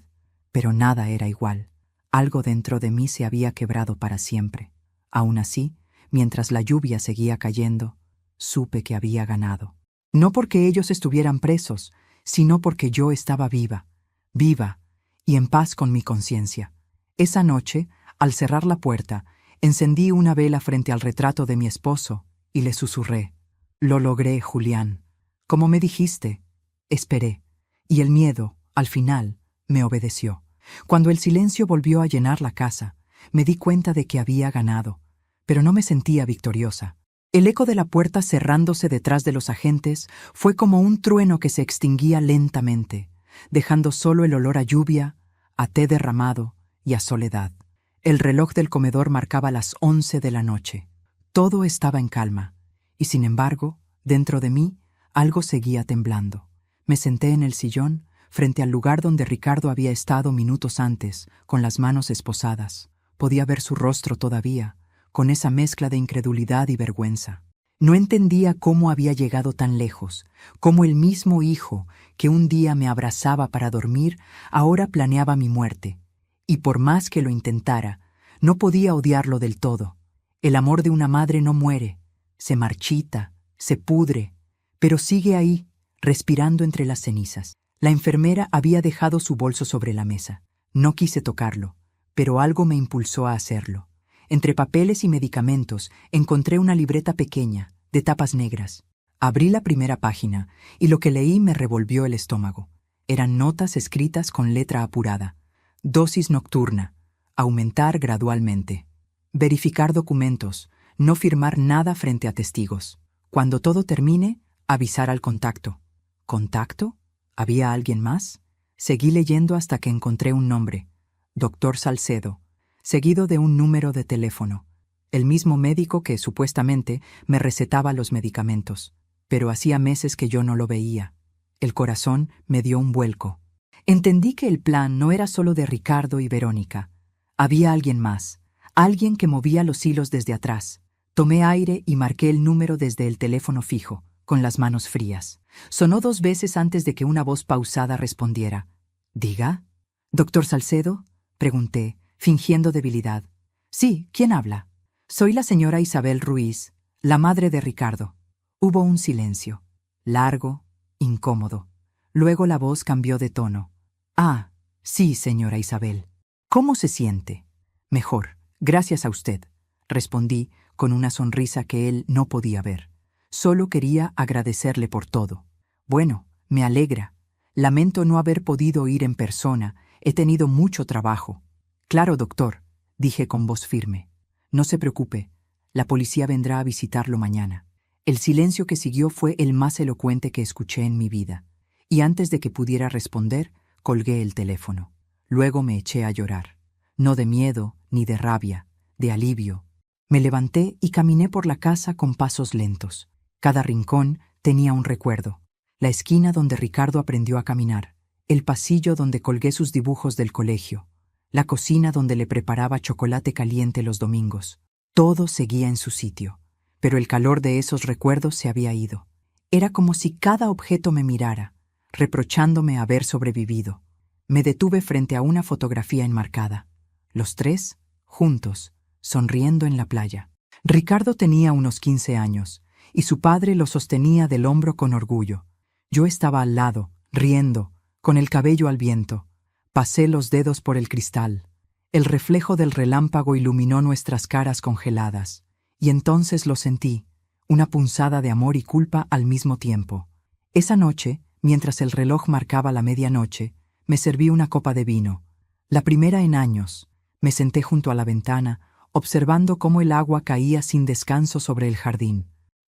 Speaker 1: pero nada era igual. Algo dentro de mí se había quebrado para siempre. Aún así, mientras la lluvia seguía cayendo, supe que había ganado. No porque ellos estuvieran presos, sino porque yo estaba viva, viva y en paz con mi conciencia. Esa noche, al cerrar la puerta, encendí una vela frente al retrato de mi esposo y le susurré: «Lo logré, Julián. Como me dijiste». Esperé. Y el miedo, al final, me obedeció. Cuando el silencio volvió a llenar la casa, me di cuenta de que había ganado, pero no me sentía victoriosa. El eco de la puerta cerrándose detrás de los agentes fue como un trueno que se extinguía lentamente, dejando solo el olor a lluvia, a té derramado y a soledad. El reloj del comedor marcaba las 11 de la noche. Todo estaba en calma, y sin embargo, dentro de mí, algo seguía temblando. Me senté en el sillón, frente al lugar donde Ricardo había estado minutos antes, con las manos esposadas. Podía ver su rostro todavía, con esa mezcla de incredulidad y vergüenza. No entendía cómo había llegado tan lejos, cómo el mismo hijo que un día me abrazaba para dormir, ahora planeaba mi muerte. Y por más que lo intentara, no podía odiarlo del todo. El amor de una madre no muere, se marchita, se pudre, pero sigue ahí, respirando entre las cenizas. La enfermera había dejado su bolso sobre la mesa. No quise tocarlo, pero algo me impulsó a hacerlo. Entre papeles y medicamentos encontré una libreta pequeña, de tapas negras. Abrí la primera página y lo que leí me revolvió el estómago. Eran notas escritas con letra apurada. Dosis nocturna. Aumentar gradualmente. Verificar documentos. No firmar nada frente a testigos. Cuando todo termine, avisar al contacto. ¿Contacto? ¿Había alguien más? Seguí leyendo hasta que encontré un nombre. Dr. Salcedo. Seguido de un número de teléfono. El mismo médico que, supuestamente, me recetaba los medicamentos. Pero hacía meses que yo no lo veía. El corazón me dio un vuelco. Entendí que el plan no era solo de Ricardo y Verónica. Había alguien más. Alguien que movía los hilos desde atrás. Tomé aire y marqué el número desde el teléfono fijo, con las manos frías. Sonó 2 veces antes de que una voz pausada respondiera. «¿Diga?» «¿Doctor Salcedo?» pregunté, fingiendo debilidad. «Sí, ¿quién habla?» «Soy la señora Isabel Ruiz, la madre de Ricardo». Hubo un silencio. largo, incómodo. Luego la voz cambió de tono. Ah, sí, señora Isabel. ¿Cómo se siente? Mejor, gracias a usted, respondí con una sonrisa que él no podía ver. Solo quería agradecerle por todo. Bueno, me alegra. Lamento no haber podido ir en persona. He tenido mucho trabajo. Claro, doctor, dije con voz firme. No se preocupe. La policía vendrá a visitarlo mañana. El silencio que siguió fue el más elocuente que escuché en mi vida. Y antes de que pudiera responder, colgué el teléfono. Luego me eché a llorar. No de miedo ni de rabia, de alivio. Me levanté y caminé por la casa con pasos lentos. Cada rincón tenía un recuerdo. La esquina donde Ricardo aprendió a caminar, el pasillo donde colgué sus dibujos del colegio, la cocina donde le preparaba chocolate caliente los domingos. Todo seguía en su sitio, pero el calor de esos recuerdos se había ido. Era como si cada objeto me mirara, reprochándome haber sobrevivido. Me detuve frente a una fotografía enmarcada. Los tres, juntos, sonriendo en la playa. Ricardo tenía unos 15 años, y su padre lo sostenía del hombro con orgullo. Yo estaba al lado, riendo, con el cabello al viento. Pasé los dedos por el cristal. El reflejo del relámpago iluminó nuestras caras congeladas, y entonces lo sentí, una punzada de amor y culpa al mismo tiempo. Esa noche, mientras el reloj marcaba la medianoche, me serví una copa de vino, la primera en años. Me senté junto a la ventana, observando cómo el agua caía sin descanso sobre el jardín.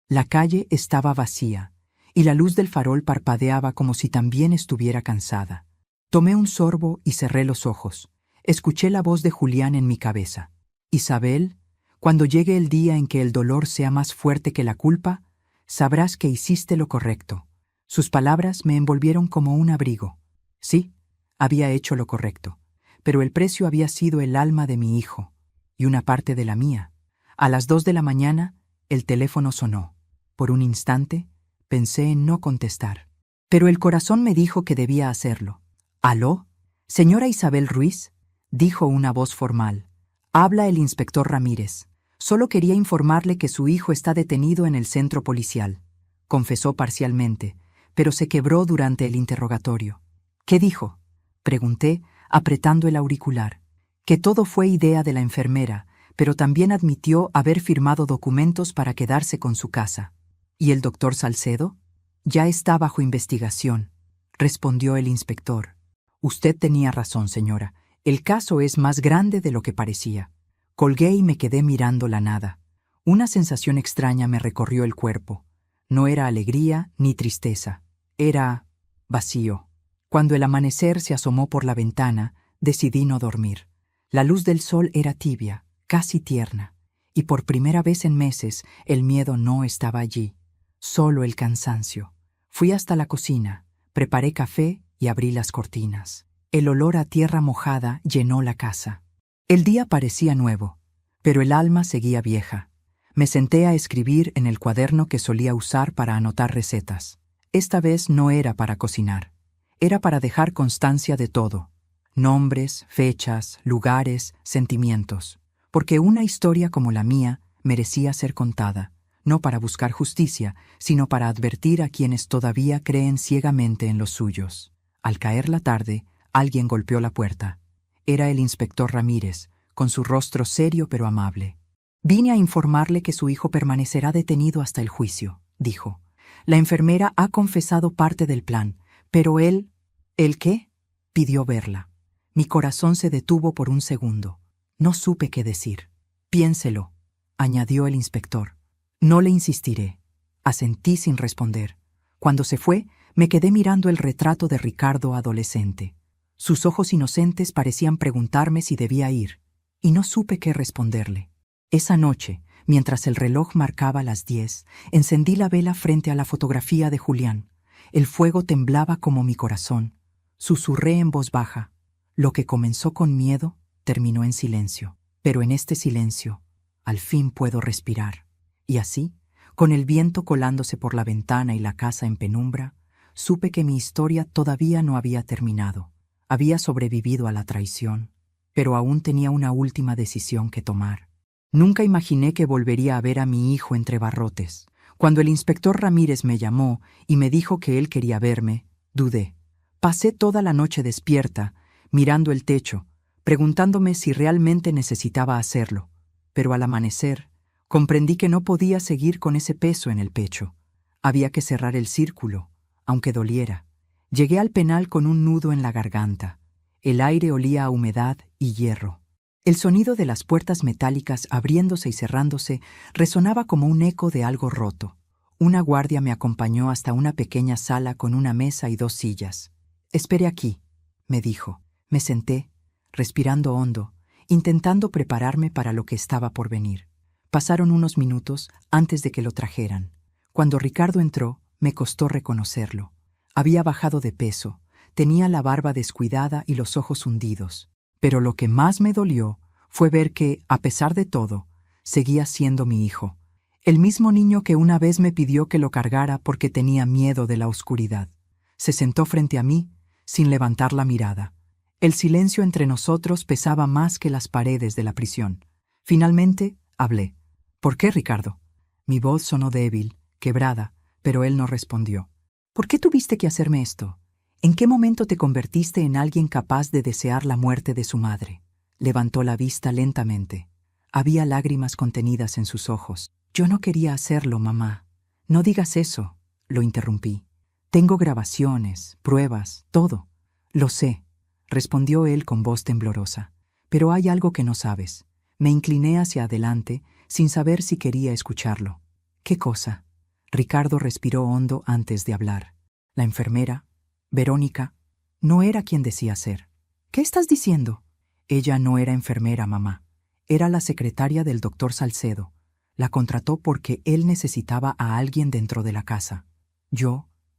Speaker 1: La calle estaba vacía, y la luz del farol parpadeaba como si también estuviera cansada. Tomé un sorbo y cerré los ojos. Escuché la voz de Julián en mi cabeza. Isabel, cuando llegue el día en que el dolor sea más fuerte que la culpa, sabrás que hiciste lo correcto. Sus palabras me envolvieron como un abrigo. Sí, había hecho lo correcto, pero el precio había sido el alma de mi hijo, y una parte de la mía. A las 2 de la mañana, el teléfono sonó. Por un instante, pensé en no contestar. Pero el corazón me dijo que debía hacerlo. ¿Aló? Señora Isabel Ruiz, dijo una voz formal. Habla el inspector Ramírez. Solo quería informarle que su hijo está detenido en el centro policial. Confesó parcialmente, pero se quebró durante el interrogatorio. ¿Qué dijo? Pregunté, apretando el auricular. Que todo fue idea de la enfermera, pero también admitió haber firmado documentos para quedarse con su casa. ¿Y el doctor Salcedo? Ya está bajo investigación, respondió el inspector. Usted tenía razón, señora. El caso es más grande de lo que parecía. Colgué y me quedé mirando la nada. Una sensación extraña me recorrió el cuerpo. No era alegría ni tristeza. Era vacío. Cuando el amanecer se asomó por la ventana, decidí no dormir. La luz del sol era tibia, casi tierna, y por primera vez en meses el miedo no estaba allí, solo el cansancio. Fui hasta la cocina, preparé café y abrí las cortinas. El olor a tierra mojada llenó la casa. El día parecía nuevo, pero el alma seguía vieja. Me senté a escribir en el cuaderno que solía usar para anotar recetas. Esta vez no era para cocinar. Era para dejar constancia de todo. Nombres, fechas, lugares, sentimientos. Porque una historia como la mía merecía ser contada, no para buscar justicia, sino para advertir a quienes todavía creen ciegamente en los suyos. Al caer la tarde, alguien golpeó la puerta. Era el inspector Ramírez, con su rostro serio pero amable. Vine a informarle que su hijo permanecerá detenido hasta el juicio, dijo. La enfermera ha confesado parte del plan, pero él... ¿El qué? Pidió verla. Mi corazón se detuvo por un segundo. No supe qué decir. Piénselo, añadió el inspector. No le insistiré. Asentí sin responder. Cuando se fue, me quedé mirando el retrato de Ricardo adolescente. Sus ojos inocentes parecían preguntarme si debía ir, y no supe qué responderle. Esa noche, mientras el reloj marcaba las 10, encendí la vela frente a la fotografía de Julián. El fuego temblaba como mi corazón. Susurré en voz baja. Lo que comenzó con miedo terminó en silencio. Pero en este silencio, al fin puedo respirar. Y así, con el viento colándose por la ventana y la casa en penumbra, supe que mi historia todavía no había terminado. Había sobrevivido a la traición, pero aún tenía una última decisión que tomar. Nunca imaginé que volvería a ver a mi hijo entre barrotes, Cuando el inspector Ramírez me llamó y me dijo que él quería verme, dudé. Pasé toda la noche despierta, mirando el techo, preguntándome si realmente necesitaba hacerlo. Pero al amanecer, comprendí que no podía seguir con ese peso en el pecho. Había que cerrar el círculo, aunque doliera. Llegué al penal con un nudo en la garganta. El aire olía a humedad y hierro. El sonido de las puertas metálicas abriéndose y cerrándose resonaba como un eco de algo roto. Una guardia me acompañó hasta una pequeña sala con una mesa y 2 sillas. «Espere aquí», me dijo. Me senté, respirando hondo, intentando prepararme para lo que estaba por venir. Pasaron unos minutos antes de que lo trajeran. Cuando Ricardo entró, me costó reconocerlo. Había bajado de peso, tenía la barba descuidada y los ojos hundidos. Pero lo que más me dolió fue ver que, a pesar de todo, seguía siendo mi hijo. El mismo niño que una vez me pidió que lo cargara porque tenía miedo de la oscuridad. Se sentó frente a mí, sin levantar la mirada. El silencio entre nosotros pesaba más que las paredes de la prisión. Finalmente, hablé. «¿Por qué, Ricardo?» Mi voz sonó débil, quebrada, pero él no respondió. «¿Por qué tuviste que hacerme esto? ¿En qué momento te convertiste en alguien capaz de desear la muerte de su madre?» Levantó la vista lentamente. Había lágrimas contenidas en sus ojos. «Yo no quería hacerlo, mamá». «No digas eso», lo interrumpí. «Tengo grabaciones, pruebas, todo». «Lo sé», respondió él con voz temblorosa. «Pero hay algo que no sabes». Me incliné hacia adelante, sin saber si quería escucharlo. «¿Qué cosa?» Ricardo respiró hondo antes de hablar. La enfermera, Verónica, no era quien decía ser. «¿Qué estás diciendo?» Ella no era enfermera, mamá. Era la secretaria del doctor Salcedo. La contrató porque él necesitaba a alguien dentro de la casa.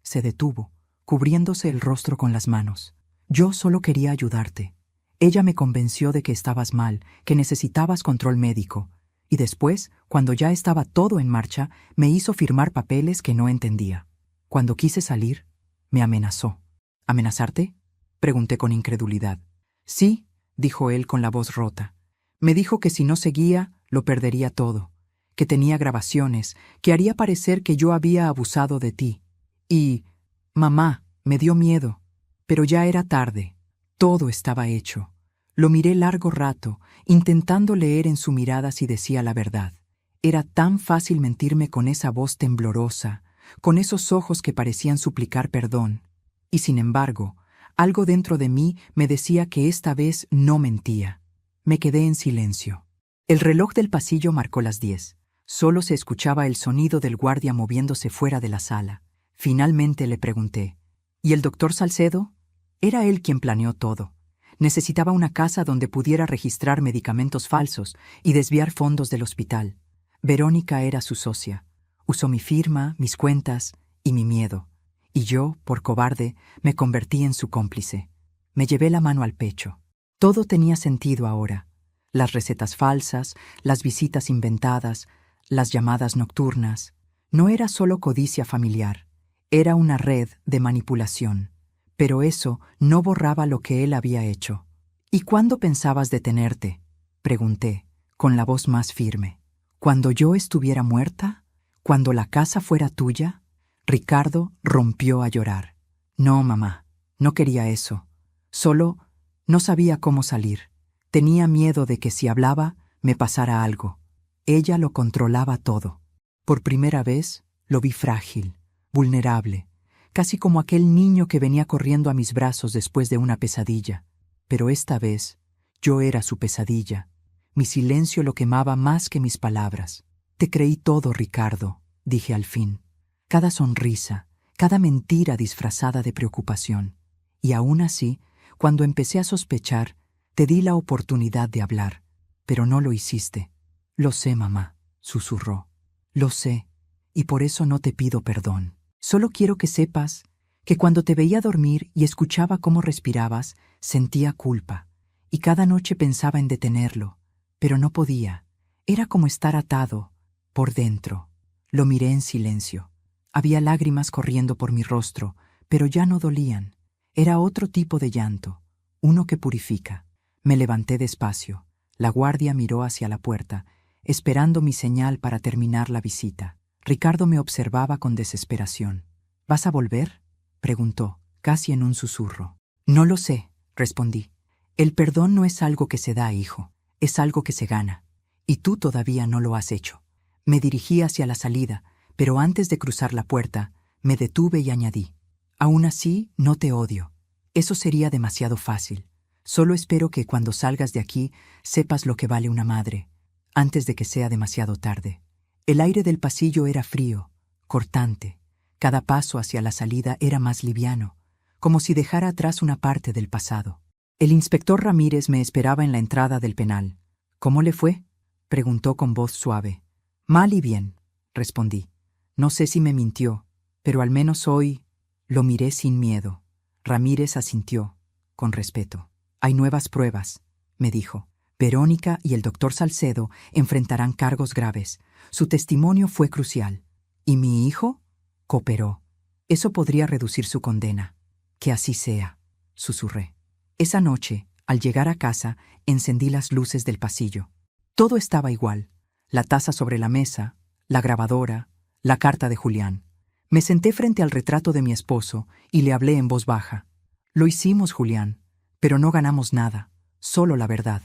Speaker 1: Se detuvo, cubriéndose el rostro con las manos. «Yo solo quería ayudarte. Ella me convenció de que estabas mal, que necesitabas control médico. Y después, cuando ya estaba todo en marcha, me hizo firmar papeles que no entendía. Cuando quise salir, me amenazó». «¿Amenazarte?», pregunté con incredulidad. «Sí», dijo él con la voz rota. «Me dijo que si no seguía, lo perdería todo, que tenía grabaciones, que haría parecer que yo había abusado de ti. Y, mamá, me dio miedo, pero ya era tarde. Todo estaba hecho». Lo miré largo rato, intentando leer en su mirada si decía la verdad. Era tan fácil mentirme con esa voz temblorosa, con esos ojos que parecían suplicar perdón. Y sin embargo, algo dentro de mí me decía que esta vez no mentía. Me quedé en silencio. El reloj del pasillo marcó las 10. Solo se escuchaba el sonido del guardia moviéndose fuera de la sala. Finalmente le pregunté, «¿Y el doctor Salcedo?» Era él quien planeó todo. Necesitaba una casa donde pudiera registrar medicamentos falsos y desviar fondos del hospital. Verónica era su socia. Usó mi firma, mis cuentas y mi miedo. Y yo, por cobarde, me convertí en su cómplice. Me llevé la mano al pecho. Todo tenía sentido ahora. Las recetas falsas, las visitas inventadas, las llamadas nocturnas. No era solo codicia familiar. Era una red de manipulación. Pero eso no borraba lo que él había hecho. «¿Y cuándo pensabas detenerte?», pregunté, con la voz más firme. «¿Cuando yo estuviera muerta? ¿Cuando la casa fuera tuya?» Ricardo rompió a llorar. «No, mamá, no quería eso. Solo no sabía cómo salir. Tenía miedo de que si hablaba me pasara algo. Ella lo controlaba todo. Por primera vez lo vi frágil, vulnerable, casi como aquel niño que venía corriendo a mis brazos después de una pesadilla. Pero esta vez yo era su pesadilla. Mi silencio lo quemaba más que mis palabras. «Te creí todo, Ricardo», dije al fin. Cada sonrisa, cada mentira disfrazada de preocupación. Y aún así, cuando empecé a sospechar, te di la oportunidad de hablar. Pero no lo hiciste. «Lo sé, mamá», susurró. «Lo sé, y por eso no te pido perdón. Solo quiero que sepas que cuando te veía dormir y escuchaba cómo respirabas, sentía culpa, y cada noche pensaba en detenerlo, pero no podía. Era como estar atado, por dentro». Lo miré en silencio. Había lágrimas corriendo por mi rostro, pero ya no dolían. Era otro tipo de llanto, uno que purifica. Me levanté despacio. La guardia miró hacia la puerta, esperando mi señal para terminar la visita. Ricardo me observaba con desesperación. ¿Vas a volver?, preguntó, casi en un susurro. No lo sé, respondí. El perdón no es algo que se da, hijo, es algo que se gana. Y tú todavía no lo has hecho. Me dirigí hacia la salida, pero antes de cruzar la puerta, me detuve y añadí. Aún así, no te odio. Eso sería demasiado fácil. Solo espero que cuando salgas de aquí sepas lo que vale una madre, antes de que sea demasiado tarde. El aire del pasillo era frío, cortante. Cada paso hacia la salida era más liviano, como si dejara atrás una parte del pasado. El inspector Ramírez me esperaba en la entrada del penal. ¿Cómo le fue?, preguntó con voz suave. Mal y bien, respondí. No sé si me mintió, pero al menos hoy lo miré sin miedo. Ramírez asintió, con respeto. Hay nuevas pruebas, me dijo. Verónica y el doctor Salcedo enfrentarán cargos graves. Su testimonio fue crucial. ¿Y mi hijo? Cooperó. Eso podría reducir su condena. Que así sea, susurré. Esa noche, al llegar a casa, encendí las luces del pasillo. Todo estaba igual. La taza sobre la mesa, la grabadora, la carta de Julián. Me senté frente al retrato de mi esposo y le hablé en voz baja. Lo hicimos, Julián, pero no ganamos nada, solo la verdad.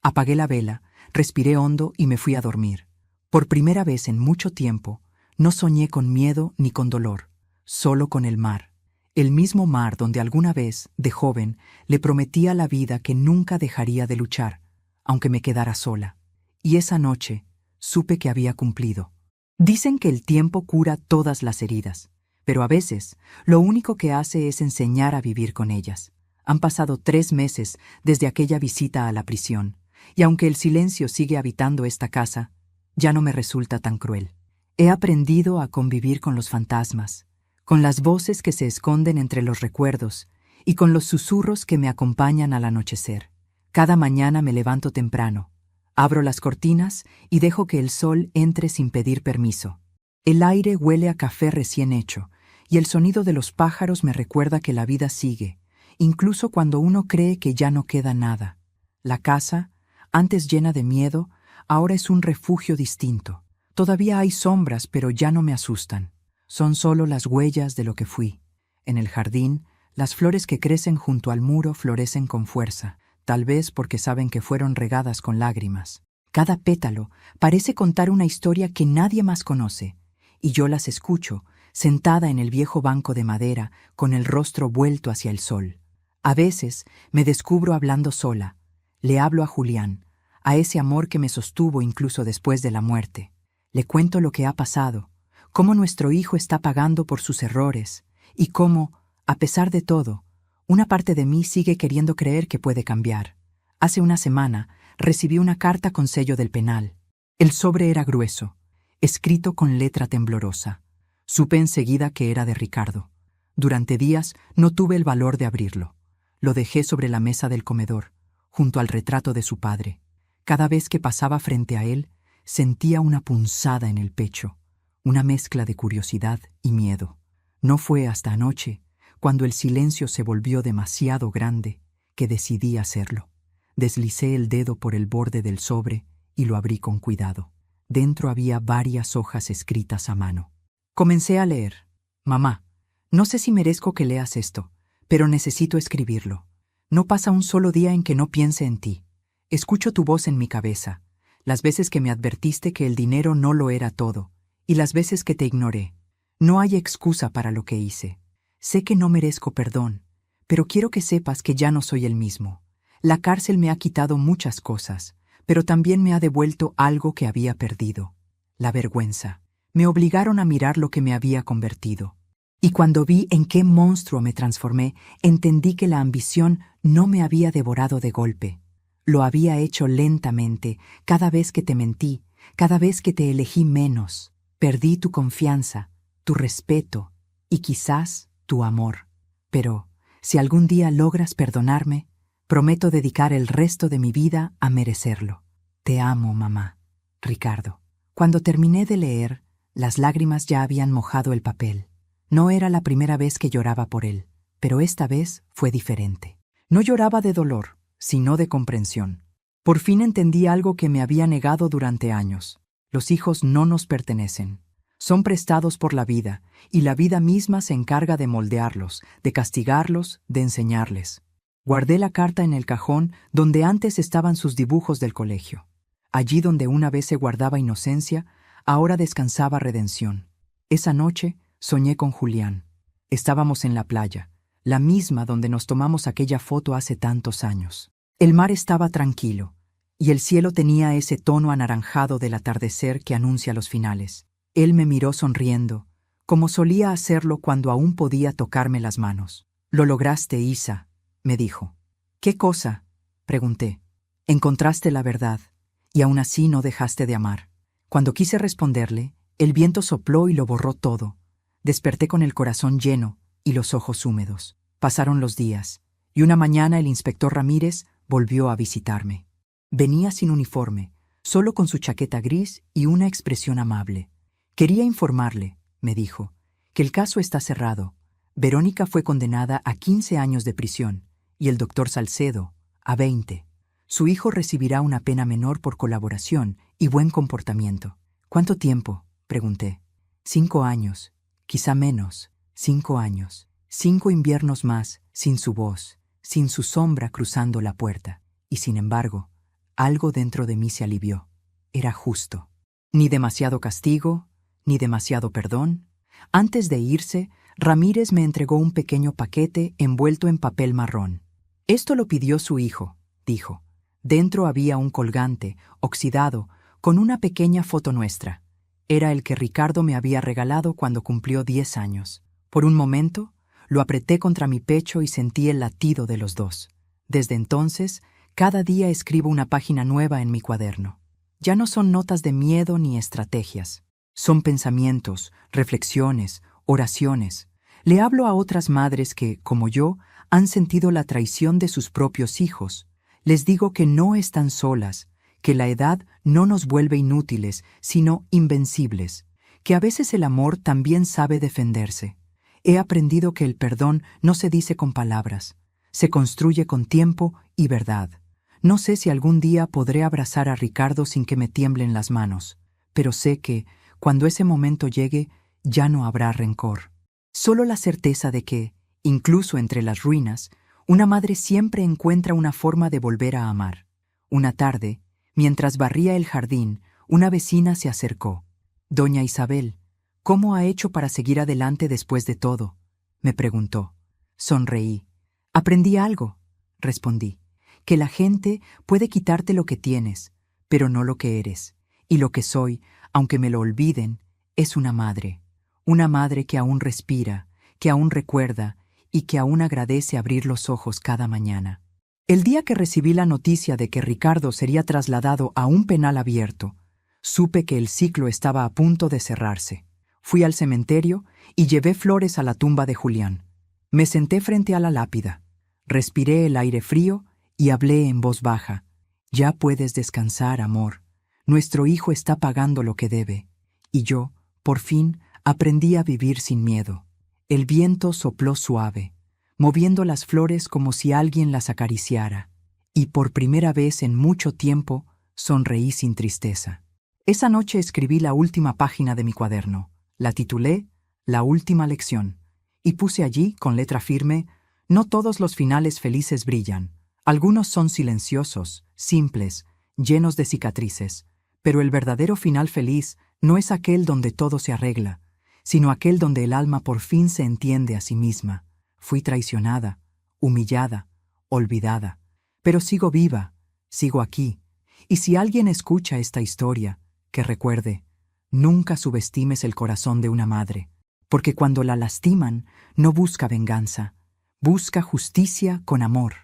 Speaker 1: Apagué la vela, respiré hondo y me fui a dormir. Por primera vez en mucho tiempo, no soñé con miedo ni con dolor, solo con el mar. El mismo mar donde alguna vez, de joven, le prometí a la vida que nunca dejaría de luchar, aunque me quedara sola. Y esa noche, supe que había cumplido. Dicen que el tiempo cura todas las heridas, pero a veces lo único que hace es enseñar a vivir con ellas. Han pasado 3 meses desde aquella visita a la prisión, y aunque el silencio sigue habitando esta casa, ya no me resulta tan cruel. He aprendido a convivir con los fantasmas, con las voces que se esconden entre los recuerdos y con los susurros que me acompañan al anochecer. Cada mañana me levanto temprano, abro las cortinas y dejo que el sol entre sin pedir permiso. El aire huele a café recién hecho, y el sonido de los pájaros me recuerda que la vida sigue, incluso cuando uno cree que ya no queda nada. La casa, antes llena de miedo, ahora es un refugio distinto. Todavía hay sombras, pero ya no me asustan. Son solo las huellas de lo que fui. En el jardín, las flores que crecen junto al muro florecen con fuerza, tal vez porque saben que fueron regadas con lágrimas. Cada pétalo parece contar una historia que nadie más conoce, y yo las escucho, sentada en el viejo banco de madera, con el rostro vuelto hacia el sol. A veces me descubro hablando sola. Le hablo a Julián, a ese amor que me sostuvo incluso después de la muerte. Le cuento lo que ha pasado, cómo nuestro hijo está pagando por sus errores, y cómo, a pesar de todo, una parte de mí sigue queriendo creer que puede cambiar. Hace una semana recibí una carta con sello del penal. El sobre era grueso, escrito con letra temblorosa. Supe enseguida que era de Ricardo. Durante días no tuve el valor de abrirlo. Lo dejé sobre la mesa del comedor, junto al retrato de su padre. Cada vez que pasaba frente a él, sentía una punzada en el pecho, una mezcla de curiosidad y miedo. No fue hasta anoche, cuando el silencio se volvió demasiado grande, que decidí hacerlo. Deslicé el dedo por el borde del sobre y lo abrí con cuidado. Dentro había varias hojas escritas a mano. Comencé a leer. Mamá, no sé si merezco que leas esto, pero necesito escribirlo. No pasa un solo día en que no piense en ti. Escucho tu voz en mi cabeza, las veces que me advertiste que el dinero no lo era todo, y las veces que te ignoré. No hay excusa para lo que hice. Sé que no merezco perdón, pero quiero que sepas que ya no soy el mismo. La cárcel me ha quitado muchas cosas, pero también me ha devuelto algo que había perdido: la vergüenza. Me obligaron a mirar lo que me había convertido. Y cuando vi en qué monstruo me transformé, entendí que la ambición no me había devorado de golpe. Lo había hecho lentamente, cada vez que te mentí, cada vez que te elegí menos. Perdí tu confianza, tu respeto y quizás tu amor. Pero, si algún día logras perdonarme, prometo dedicar el resto de mi vida a merecerlo. Te amo, mamá. Ricardo. Cuando terminé de leer, las lágrimas ya habían mojado el papel. No era la primera vez que lloraba por él, pero esta vez fue diferente. No lloraba de dolor, sino de comprensión. Por fin entendí algo que me había negado durante años. Los hijos no nos pertenecen. Son prestados por la vida, y la vida misma se encarga de moldearlos, de castigarlos, de enseñarles. Guardé la carta en el cajón donde antes estaban sus dibujos del colegio. Allí donde una vez se guardaba inocencia, ahora descansaba redención. Esa noche soñé con Julián. Estábamos en la playa, la misma donde nos tomamos aquella foto hace tantos años. El mar estaba tranquilo, y el cielo tenía ese tono anaranjado del atardecer que anuncia los finales. Él me miró sonriendo, como solía hacerlo cuando aún podía tocarme las manos. «Lo lograste, Isa», me dijo. «¿Qué cosa?», pregunté. «Encontraste la verdad, y aún así no dejaste de amar». Cuando quise responderle, el viento sopló y lo borró todo. Desperté con el corazón lleno y los ojos húmedos. Pasaron los días, y una mañana el inspector Ramírez volvió a visitarme. Venía sin uniforme, solo con su chaqueta gris y una expresión amable. «Quería informarle», me dijo, «que el caso está cerrado. Verónica fue condenada a 15 años de prisión y el doctor Salcedo a 20. Su hijo recibirá una pena menor por colaboración y buen comportamiento». «¿Cuánto tiempo?», pregunté. 5 años, quizá menos, 5 años. 5 inviernos más, sin su voz, sin su sombra cruzando la puerta. Y sin embargo, algo dentro de mí se alivió. Era justo. Ni demasiado castigo, ni demasiado perdón. Antes de irse, Ramírez me entregó un pequeño paquete envuelto en papel marrón. «Esto lo pidió su hijo», dijo. Dentro había un colgante, oxidado, con una pequeña foto nuestra. Era el que Ricardo me había regalado cuando cumplió 10 años. Por un momento, lo apreté contra mi pecho y sentí el latido de los dos. Desde entonces, cada día escribo una página nueva en mi cuaderno. Ya no son notas de miedo ni estrategias. Son pensamientos, reflexiones, oraciones. Le hablo a otras madres que, como yo, han sentido la traición de sus propios hijos. Les digo que no están solas, que la edad no nos vuelve inútiles, sino invencibles, que a veces el amor también sabe defenderse. He aprendido que el perdón no se dice con palabras, se construye con tiempo y verdad. No sé si algún día podré abrazar a Ricardo sin que me tiemblen las manos, pero sé que, cuando ese momento llegue, ya no habrá rencor. Solo la certeza de que, incluso entre las ruinas, una madre siempre encuentra una forma de volver a amar. Una tarde, mientras barría el jardín, una vecina se acercó. «Doña Isabel, ¿cómo ha hecho para seguir adelante después de todo?», me preguntó. Sonreí. «Aprendí algo», respondí, «que la gente puede quitarte lo que tienes, pero no lo que eres. Y lo que soy, aunque me lo olviden, es una madre que aún respira, que aún recuerda y que aún agradece abrir los ojos cada mañana». El día que recibí la noticia de que Ricardo sería trasladado a un penal abierto, supe que el ciclo estaba a punto de cerrarse. Fui al cementerio y llevé flores a la tumba de Julián. Me senté frente a la lápida, respiré el aire frío y hablé en voz baja. «Ya puedes descansar, amor. Nuestro hijo está pagando lo que debe». Y yo, por fin, aprendí a vivir sin miedo. El viento sopló suave, moviendo las flores como si alguien las acariciara, y por primera vez en mucho tiempo sonreí sin tristeza. Esa noche escribí la última página de mi cuaderno. La titulé «La última lección», y puse allí, con letra firme: «No todos los finales felices brillan. Algunos son silenciosos, simples, llenos de cicatrices. Pero el verdadero final feliz no es aquel donde todo se arregla, sino aquel donde el alma por fin se entiende a sí misma. Fui traicionada, humillada, olvidada, pero sigo viva, sigo aquí. Y si alguien escucha esta historia, que recuerde, nunca subestimes el corazón de una madre, porque cuando la lastiman, no busca venganza, busca justicia con amor».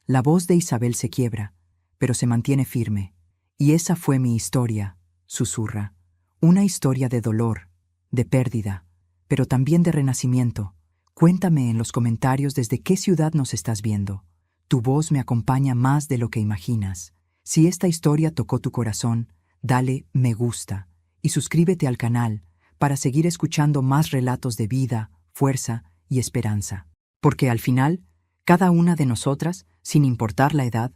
Speaker 1: La voz de Isabel se quiebra, pero se mantiene firme. «Y esa fue mi historia», susurra. «Una historia de dolor, de pérdida, pero también de renacimiento. Cuéntame en los comentarios desde qué ciudad nos estás viendo. Tu voz me acompaña más de lo que imaginas. Si esta historia tocó tu corazón, dale me gusta y suscríbete al canal para seguir escuchando más relatos de vida, fuerza y esperanza. Porque al final, cada una de nosotras, sin importar la edad,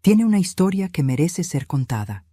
Speaker 1: tiene una historia que merece ser contada.